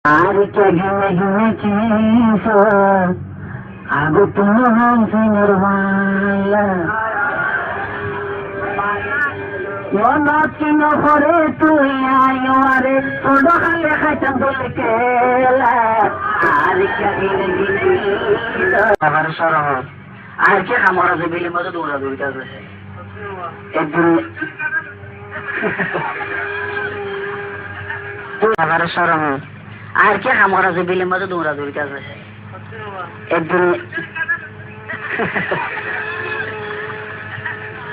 Arike gine gine kiso Agu tunu hansi nirvana Yonot kino kore tuya yore Fudo khale khacham bulkela Arike gine gine kiso Agar saraho Arike khamara zibili mazu dura durita zase Edun Agar saraho আর কে আমরা যে বিলের মধ্যে দৌড়াদৌড়ি আছে একদিন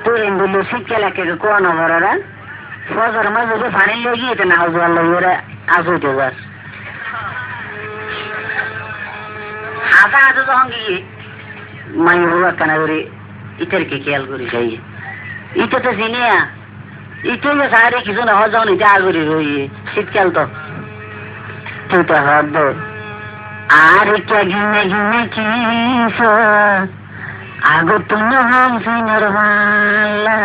তুই বললো শিক্ষা লেখে কোন ওরা ফজর মাঝে যে পানি লেগে এটা না হওয়ার ওরা আজ উঠে যাস হাতা হাতে যখন গিয়ে মাই বাবা কানা করে ইটারকে খেয়াল করি যাই ইটা তো চিনিয়া ইটা সারে কিছু না হওয়া যখন এটা আগরি রই শীতকাল তো Tuta hado Arike gine gine kiso Agu tunu hansi nirvana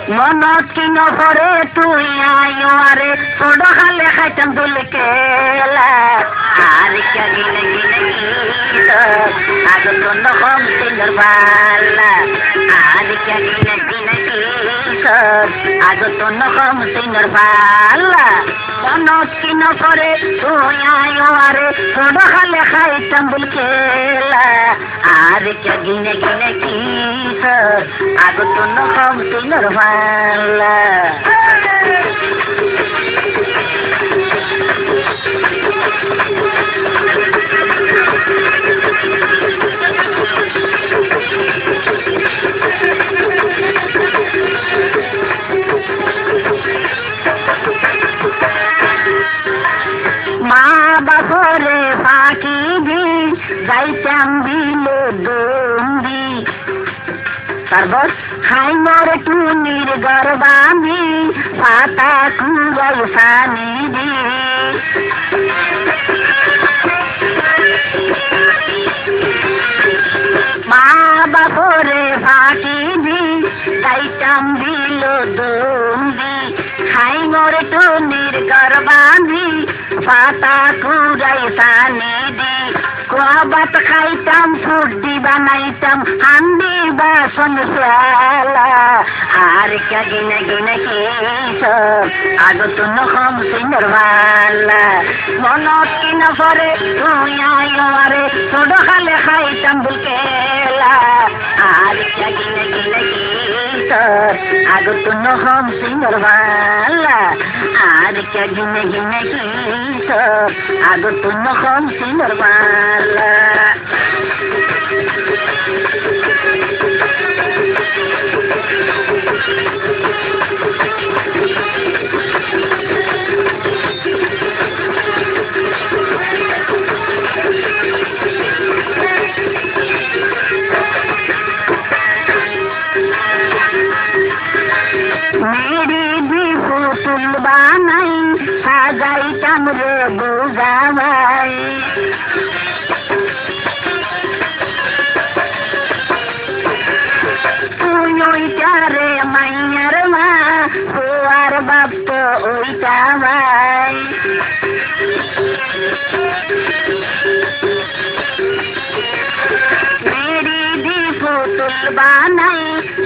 Yonot kino kore tuya yore Fudo khale khacham bulkela Arike gine gine kiso Agu tunu hansi nirvana Arike gine gine kiso Agu tunu hansi nirvana Yonot kino kore tuya yore Fudo khale khacham bulkela Arike gine gine kiso Agu tunu hansi nirvana মা বাপরে ফাঁকি দি যাইতাম বিলে দন্দি তারপর খাই মরে টুনির গর্বামি পাতা কুড়াই সানি দি মা বাপরে ফাঁকি দি যাইতাম বিলে দন্দি খাই মরে টুনির গর্বামি পাতা কুড়াই সানি দি কোয়াবাত খাইতাম ফুটি বানাইতাম হান্ডি বাসন সালা আর কে গিনে গিনে কিসো আগো তুনো খামসি নরওয়ালা মনত কিন পরে তুই আইওয়ারে ছোড়ো খালে খাইতাম বুলকেলা আর কে গিনে গিনে কিসো আগো তুনো খামসি নরওয়ালা আর কে গিনে গিনে কিসো আগো তুনো খামসি নরওয়ালা মেরি বিপুতুল বানাই সাজাইতাম রে বুঝাবাই তুই ওইটা রে মাইয়ার মা তোয়ার বাপ তো ওইটা ভাই মেরি বিপুতুল বানাই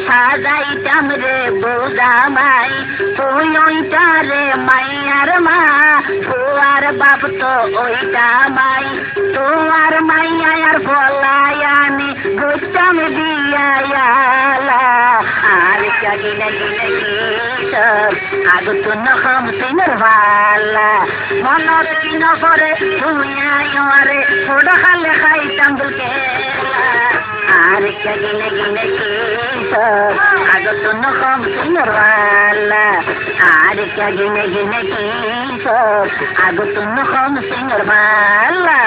সাজাইতাম রে বুঝাবাই তুই ওইটা রে মাইয়ার মা তোয়ার বাপ তো ওইটা মাই তোয়ার মাইয়ার ফলায়ানি গুচ্ছাম দিয়ালা আর কে গিনে গিনে কিসো আগু তুনো খামসি নরওয়ালা মনত কিন পরে তুই আইওয়ারে ফুডো খালে খাইতাম বুলকেলা আর কে গিনে গিনে কিসো আগু তুনো খামসি নরওয়ালা আর কে গিনে গিনে কিসো আগু তুনো খামসি নরওয়ালা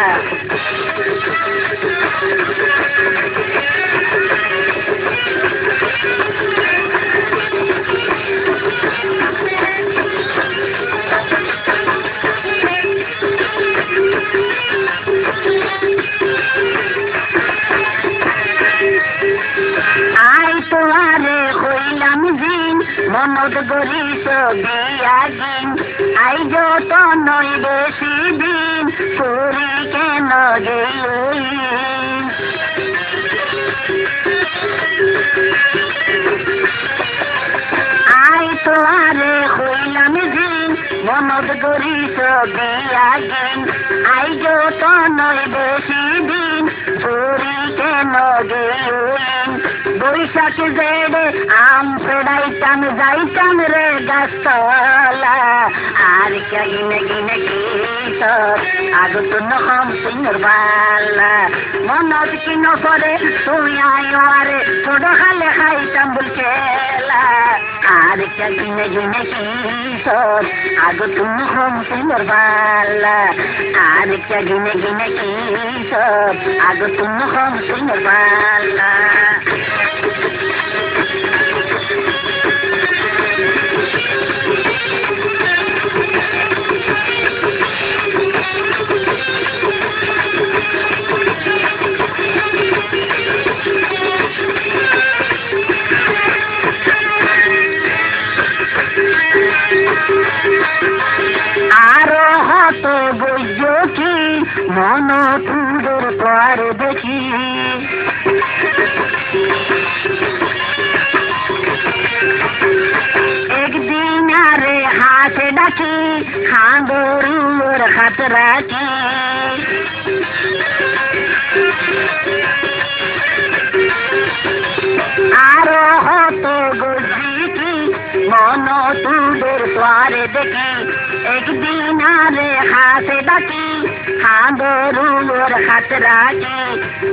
আই তোয়ারে হইলাম জিন মনদ গরিস বিয়াগিন আই আই যত নয় বেশি দিন পুরি কেন গেই আই তো আরে হইলাম দিন মনত করিস বিয়া গেন আই যত নয় বেশি দিন পুরি কেন গেই বৈশাখ জেড়ে আম ফেরাইতাম যাইতাম রে গাছতলা আর গিনে গিনে গীতর আগত নহম সিংহর বালা মনত কি নপরে তুই আইওয়ারে ছোট খালে খাইতাম বল খেলা আর গিনে গিনে গীতর আগত নহম সিংহর বালা আর গিনে গিনে গীতর আগত নহম সিংহর বালা আরো হত বৈদ্য কি মন তুদের পর দেখি একদিন আরে হাতে ডাকি খাঁদর হাত রাখি আরো হত গজি মন তুদের তোয়ারে দেখি একদিন আরে হাতে ডাকি খাঁদর হাত রাখি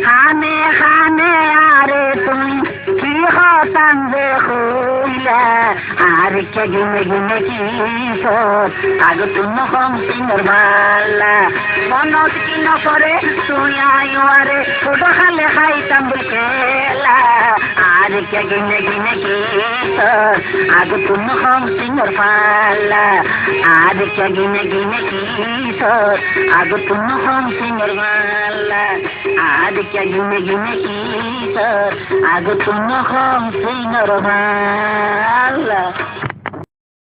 খানে খানে আরে তুমি কি হতাম যে হইলা আর কে গিনে গিনে কি আগ তুমি কম সিংহর বালা মনত কি নপরে তুই আইওয়ারে ছোট খালে খাইতাম বল খেলা আর কে গিনে গিনে কি আগ তুমি কম সিংহর বালা আর কে গিনে গিনে কি আগ তুমি কম সিংহর বালা আর কে গিনে গিনে কি আগ তুমি কম সিংহর বালা